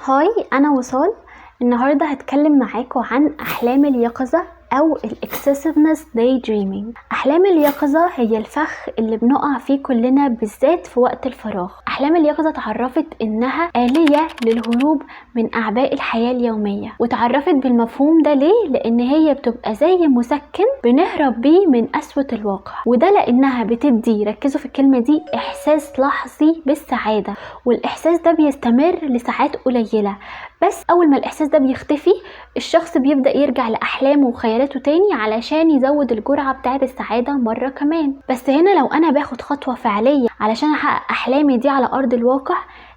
هاي، أنا وصال. النهاردة هتكلم معاكم عن أحلام اليقظة أو excessiveness daydreaming. أحلام اليقظة هي الفخ اللي بنقع فيه كلنا بالذات في وقت الفراغ. أحلام اليقظة تعرفت إنها آلية للهروب من أعباء الحياة اليومية، وتعرفت بالمفهوم ده ليه؟ لأن هي بتبقى زي مسكن بنهرب بيه من قسوة الواقع، وده لأنها بتدي، ركزوا في الكلمة دي، إحساس لحظي بالسعادة، والإحساس ده بيستمر لساعات قليلة. بس أول ما الإحساس ده بيختفي الشخص بيبدأ يرجع لأحلامه وخيالاته تاني علشان يزود الجرعة بتاعة السعادة مرة كمان. بس هنا لو أنا باخد خطوة فعلية علشان أحقق أحلامي دي على أرض الواقع،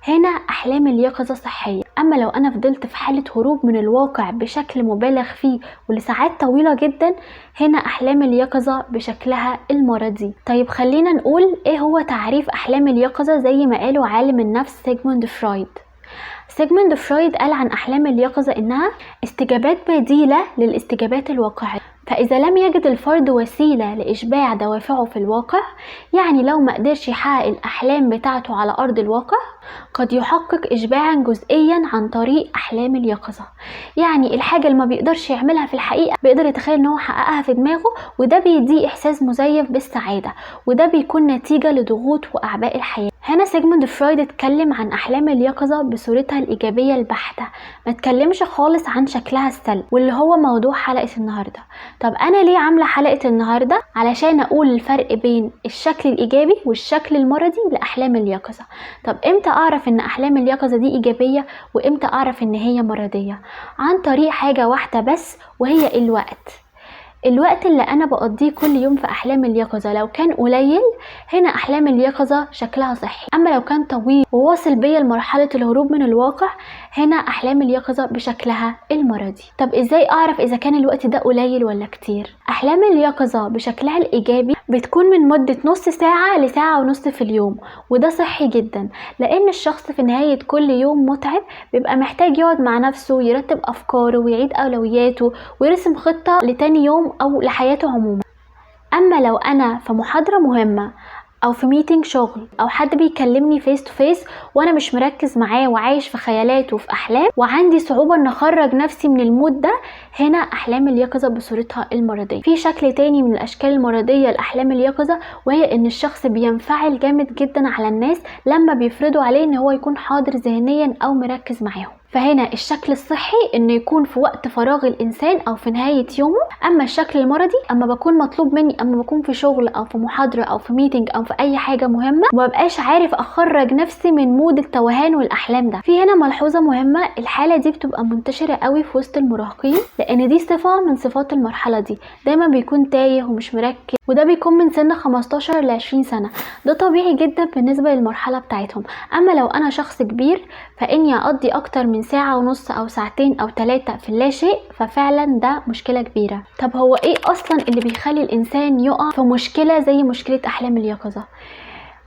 هنا أحلام اليقظة صحية. أما لو أنا فضلت في حالة هروب من الواقع بشكل مبالغ فيه ولساعات طويلة جدا، هنا أحلام اليقظة بشكلها المرضي. طيب خلينا نقول إيه هو تعريف أحلام اليقظة زي ما قالوا عالم النفس سيجموند فرويد. سيجموند فرويد قال عن أحلام اليقظة إنها استجابات بديلة للاستجابات الواقعية. فإذا لم يجد الفرد وسيلة لإشباع دوافعه في الواقع، يعني لو ما قدرش يحقق الأحلام بتاعته على أرض الواقع، قد يحقق إشباعا جزئيا عن طريق أحلام اليقظة. يعني الحاجة اللي ما بيقدرش يعملها في الحقيقة بيقدر يتخيل إن هو حققها في دماغه، وده بيديه إحساس مزيف بالسعادة، وده بيكون نتيجة لضغوط وأعباء الحياة. هنا سيجموند فرويد اتكلم عن أحلام اليقظة بصورتها الإيجابية البحتة، ما اتكلمش خالص عن شكلها السلبي، واللي هو موضوع حلقة النهاردة. طب أنا ليه عاملة حلقة النهاردة؟ علشان أقول الفرق بين الشكل الإيجابي والشكل المرضي لأحلام اليقظة. طب إمتى أعرف إن أحلام اليقظة دي إيجابية وإمتى أعرف إن هي مرضية؟ عن طريق حاجة واحدة بس، وهي الوقت اللي انا بقضيه كل يوم في احلام اليقظة. لو كان قليل، هنا احلام اليقظة شكلها صحي. اما لو كان طويل وواصل بيا لمرحلة الهروب من الواقع، هنا احلام اليقظة بشكلها المرضي. طب ازاي اعرف اذا كان الوقت ده قليل ولا كتير؟ احلام اليقظة بشكلها الايجابي بتكون من مدة نص ساعة لساعة ونص في اليوم، وده صحي جدا، لان الشخص في نهاية كل يوم متعب بيبقى محتاج يقعد مع نفسه، يرتب افكاره ويعيد اولوياته ويرسم خطة لتاني يوم او لحياته عموما. اما لو انا في محاضرة مهمة او في ميتنج شغل او حد بيكلمني فيس تو فيس وانا مش مركز معاه وعايش في خيالات وفي احلام وعندي صعوبة ان اخرج نفسي من المود ده، هنا احلام اليقظة بصورتها المرضية. في شكل تاني من الاشكال المرضية لاحلام اليقظة، وهي ان الشخص بينفعل جامد جدا على الناس لما بيفرضوا عليه ان هو يكون حاضر ذهنيا او مركز معاهم. فهنا الشكل الصحي انه يكون في وقت فراغ الانسان او في نهاية يومه. اما الشكل المرضي اما بكون مطلوب مني، اما بكون في شغل او في محاضرة او في ميتنج او في اي حاجة مهمة، ومبقاش عارف اخرج نفسي من مود التوهان والاحلام ده. في هنا ملحوظة مهمة، الحالة دي بتبقى منتشرة قوي في وسط المراهقين، لان دي صفة من صفات المرحلة دي، دايما بيكون تايه ومش مركز، وده بيكون من سن 15 ل 20 سنة. ده طبيعي جدا بالنسبة للمرحلة بتاعتهم. اما لو انا شخص كبير، فاني اقضي اكتر من ساعة ونص او ساعتين او 3 في اللا شيء، ففعلا ده مشكلة كبيرة. طب هو ايه اصلا اللي بيخلي الانسان يقع في مشكلة زي مشكلة احلام اليقظة؟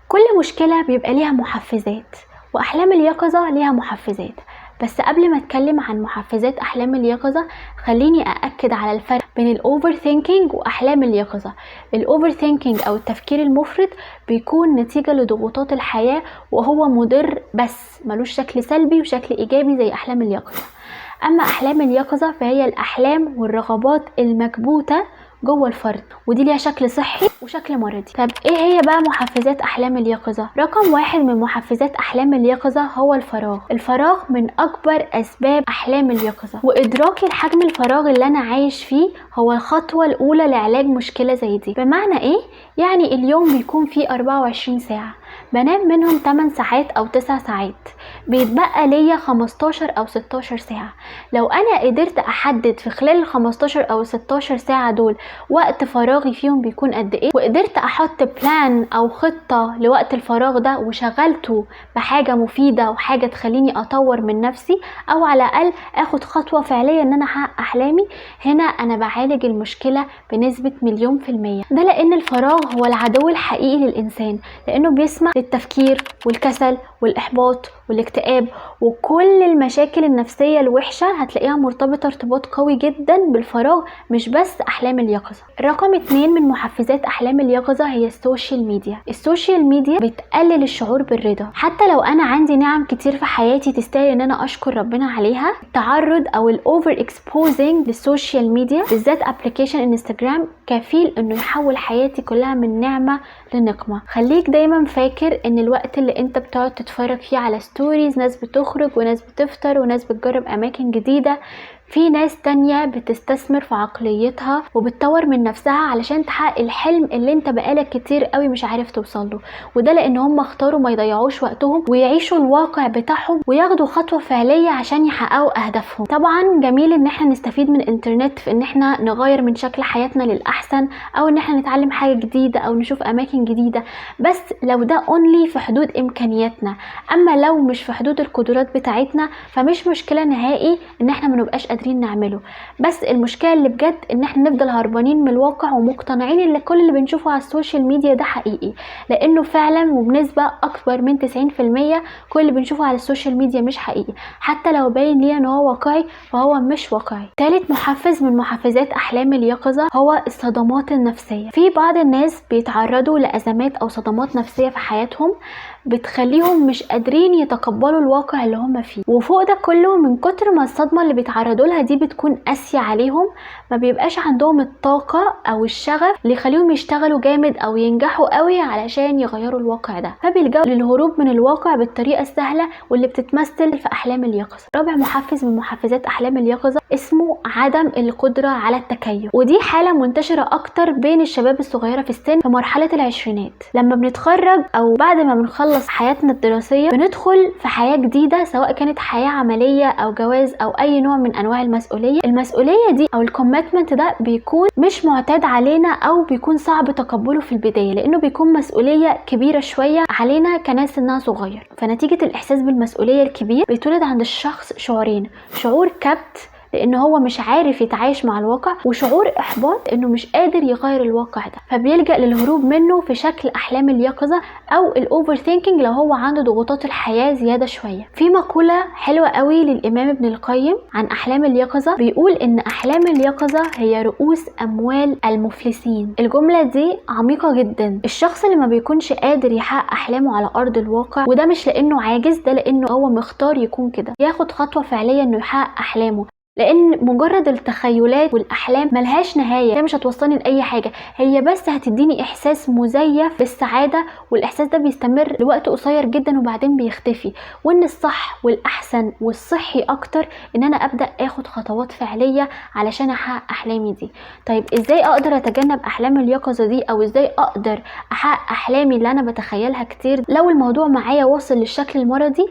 كل مشكلة بيبقى ليها محفزات، واحلام اليقظة ليها محفزات. بس قبل ما اتكلم عن محفزات احلام اليقظة، خليني أأكد على الفرق بين الاوفر ثينكينج واحلام اليقظة. الاوفر ثينكينج او التفكير المفرط بيكون نتيجة لضغوطات الحياة، وهو مضر بس ملوش شكل سلبي وشكل ايجابي زي احلام اليقظة. اما احلام اليقظة فهي الاحلام والرغبات المكبوتة جوه الفرد، ودي ليها شكل صحي وشكل مرضي. طب ايه هي بقى محفزات احلام اليقظة؟ رقم 1 من محفزات احلام اليقظة هو الفراغ من اكبر اسباب احلام اليقظة، وادراكي لحجم الفراغ اللي انا عايش فيه هو الخطوة الاولى لعلاج مشكلة زي دي. بمعنى ايه؟ يعني اليوم بيكون فيه 24 ساعة، بنام منهم 8 ساعات او 9 ساعات، بيتبقى ليا 15 او 16 ساعة. لو انا قدرت احدد في خلال ال 15 او 16 ساعة دول وقت فراغي فيهم بيكون قد ايه، وقدرت احط بلان او خطة لوقت الفراغ ده وشغلته بحاجة مفيدة وحاجة تخليني اطور من نفسي، او على الاقل اخد خطوة فعلية ان انا احقق احلامي، هنا انا بعالج المشكلة بنسبة 1,000,000%. ده لان الفراغ هو العدو الحقيقي للانسان، لانه تسمح للتفكير والكسل والإحباط والاكتئاب وكل المشاكل النفسية الوحشة هتلاقيها مرتبطة ارتباط قوي جدا بالفراغ، مش بس أحلام اليقظة. رقم 2 من محفزات أحلام اليقظة هي السوشيال ميديا. السوشيال ميديا بتقلل الشعور بالرضا. حتى لو أنا عندي نعم كتير في حياتي تستاهل إن أنا أشكر ربنا عليها، التعرض أو الأوفر اكسبوزنج للسوشيال ميديا بالذات ابلكيشن انستجرام كفيل إنه يحول حياتي كلها من نعمة لنقمة. خليك دايما فاكر إن الوقت اللي أنت بتقعد تتفرج فيه على ستوريز، ناس بتخرج وناس بتفطر وناس بتجرب أماكن جديدة، في ناس تانية بتستثمر في عقليتها وبتطور من نفسها علشان تحقق الحلم اللي انت بقالك كتير قوي مش عارف توصله. وده لان هم اختاروا ما يضيعوش وقتهم ويعيشوا الواقع بتاعهم وياخدوا خطوة فعلية عشان يحققوا اهدافهم. طبعا جميل ان احنا نستفيد من الانترنت في ان احنا نغير من شكل حياتنا للاحسن، او ان احنا نتعلم حاجة جديدة او نشوف اماكن جديدة، بس لو ده اونلي في حدود امكانياتنا. اما لو مش في حدود القدرات بتاعتنا فمش مشكلة نهائي ان احنا منبقاش قادرين نعمله. بس المشكلة اللي بجد ان احنا نفضل هربانين من الواقع ومقتنعين ان كل اللي بنشوفه على السوشيال ميديا ده حقيقي، لانه فعلا وبنسبة اكبر من 90% كل اللي بنشوفه على السوشيال ميديا مش حقيقي. حتى لو باين لينا ان هو واقعي فهو مش واقعي. ثالث محفز من محفزات احلام اليقظة هو الصدمات النفسية. في بعض الناس بيتعرضوا لازمات او صدمات نفسية في حياتهم بتخليهم مش قادرين يتقبلوا الواقع اللي هم فيه، وفوق ده كله من كتر ما الصدمة اللي بيتعرضوا لها دي بتكون قاسية عليهم ما بيبقاش عندهم الطاقة او الشغف اللي يخليهم يشتغلوا جامد او ينجحوا قوي علشان يغيروا الواقع ده، فبيلجأوا للهروب من الواقع بالطريقة السهلة واللي بتتمثل في احلام اليقظة. رابع محفز من محفزات احلام اليقظة اسمه عدم القدرة على التكيف، ودي حالة منتشرة اكتر بين الشباب الصغيرة في السن في مرحلة العشرينات. لما بنتخرج او بعد ما بنخلص حياتنا الدراسية بندخل في حياة جديدة، سواء كانت حياة عملية او جواز او اي نوع من انواع المسؤولية دي او الكوميتمنت ده بيكون مش معتاد علينا او بيكون صعب تقبله في البداية، لانه بيكون مسؤولية كبيرة شوية علينا كناس سنها صغير. فنتيجة الاحساس بالمسؤولية الكبير بيتولد عند الشخص شعورين: شعور كبت لانه هو مش عارف يتعايش مع الواقع، وشعور احباط انه مش قادر يغير الواقع ده، فبيلجأ للهروب منه في شكل احلام اليقظة او الاوفر ثينكينج لو هو عنده ضغوطات الحياة زيادة شوية. في مقولة حلوة قوي للامام ابن القيم عن احلام اليقظة، بيقول ان احلام اليقظة هي رؤوس اموال المفلسين. الجملة دي عميقة جدا. الشخص اللي ما بيكونش قادر يحقق احلامه على ارض الواقع، وده مش لانه عاجز، ده لانه هو مختار يكون كده، ياخد خطوة فعلية انه يحقق احلامه، لان مجرد التخيلات والاحلام ملهاش نهايه، هي مش هتوصلني لاي حاجه، هي بس هتديني احساس مزيف بالسعاده، والاحساس ده بيستمر لوقت قصير جدا وبعدين بيختفي. وان الصح والاحسن والصحي اكتر ان انا ابدا اخد خطوات فعليه علشان احقق احلامي دي. طيب ازاي اقدر اتجنب احلام اليقظه دي، او ازاي اقدر احقق احلامي اللي انا بتخيلها كتير لو الموضوع معايا وصل للشكل المرضي؟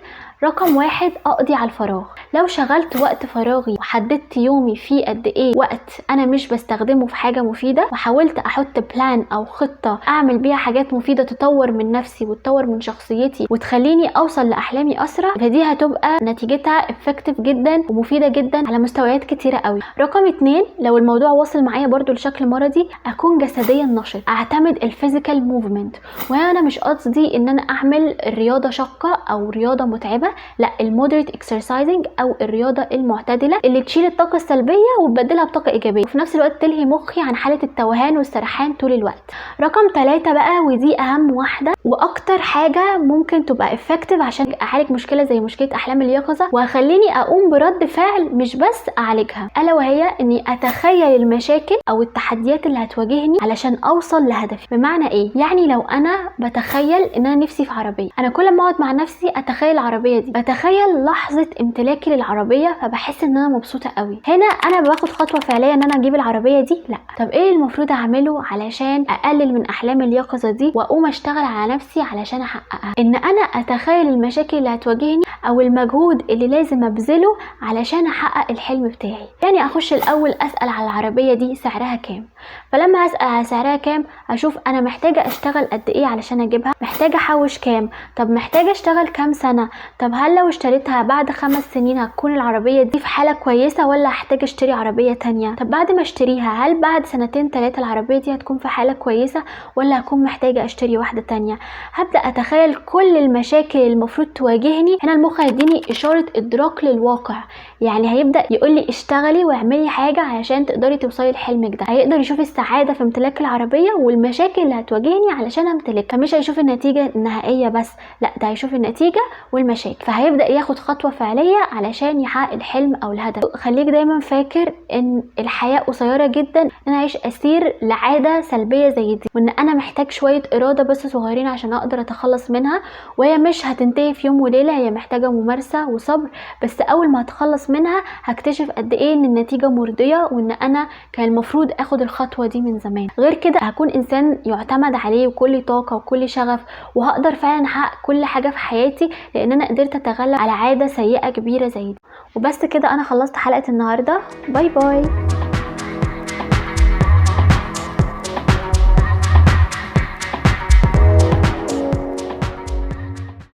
رقم 1: اقضي على الفراغ. لو شغلت وقت فراغي وحددت يومي فيه قد ايه وقت انا مش بستخدمه في حاجة مفيدة، وحاولت احط بلان او خطة اعمل بيها حاجات مفيدة تطور من نفسي وتطور من شخصيتي وتخليني اوصل لاحلامي اسرع، فدي هتبقى نتيجتها effective جدا ومفيدة جدا على مستويات كتيرة قوي. رقم 2: لو الموضوع وصل معايا برضو لشكل مرضي، اكون جسديا نشط، اعتمد الفيزيكال موفمنت. وانا مش قصدي ان انا اعمل رياضة شاقة او رياضة متعبة، لا، المودريت اكسرسايزنج او الرياضه المعتدله اللي تشيل الطاقه السلبيه وتبدلها بطاقه ايجابيه، وفي نفس الوقت تلهي مخي عن حاله التوهان والسرحان طول الوقت. رقم 3 بقى، ودي اهم واحده واكتر حاجه ممكن تبقى افكتيف عشان اعالج مشكله زي مشكله احلام اليقظه واخليني اقوم برد فعل مش بس اعالجها، الا وهي اني اتخيل المشاكل او التحديات اللي هتواجهني علشان اوصل لهدفي. بمعنى ايه؟ يعني لو انا بتخيل ان انا نفسي في عربيه، انا كل ما اقعد مع نفسي اتخيل العربيه دي، بتخيل لحظه امتلاكي للعربيه، فبحس ان انا مبسوطه قوي. هنا انا باخد خطوه فعليه ان انا اجيب العربيه دي؟ لا. طب ايه المفروض اعمله علشان اقلل من احلام اليقظه دي واقوم اشتغل على نفسي علشان احققها؟ ان انا اتخيل المشاكل اللي هتواجهني او المجهود اللي لازم ابذله علشان احقق الحلم بتاعي. يعني اخش الاول اسال على العربيه دي سعرها كام، فلما اسال على سعرها كام اشوف انا محتاجه اشتغل قد ايه علشان اجيبها، محتاجه احوش كام، طب محتاجه اشتغل كام سنه، طب هل لو اشتريتها بعد 5 سنين هتكون العربية دي في حالة كويسة ولا هحتاج اشتري عربية تانية؟ طب بعد ما اشتريها هل بعد 2-3 العربية دي هتكون في حالة كويسة ولا هكون محتاجة اشتري واحدة تانية؟ هبدأ اتخيل كل المشاكل المفروض تواجهني. هنا المخ هيديني اشارة ادراك للواقع، يعني هيبدأ يقولي اشتغلي واعملي حاجة علشان تقدري توصلي لحلمك ده. هيقدر يشوف السعادة في امتلاك العربية والمشاكل اللي هتواجهني علشان امتلكها، مش هيشوف النتيجة النهائية بس، لا ده هيشوف النتيجة والمشاكل، فهيبدأ ياخد خطوة فعلية علشان يحقق الحلم او الهدف. خليك دايما فاكر ان الحياة قصيرة جدا ان انا اعيش اسير لعادة سلبية زي دي، وان انا محتاج شوية ارادة بس صغيرين عشان اقدر اتخلص منها، وهي مش هتنتهي في يوم وليلة، هي محتاجة ممارسة وصبر. بس اول ما هتخلص منها هكتشف قد ايه ان النتيجة مرضية، وان انا كان المفروض اخد الخطوة دي من زمان. غير كده هكون انسان يعتمد عليه وكل طاقة وكل شغف، وهقدر فعلا احقق كل حاجة في حياتي لان انا قدرت اتغلب على عادة سيئة كبيرة زي دي. وبس كده انا خلصت حلقة النهاردة. باي باي.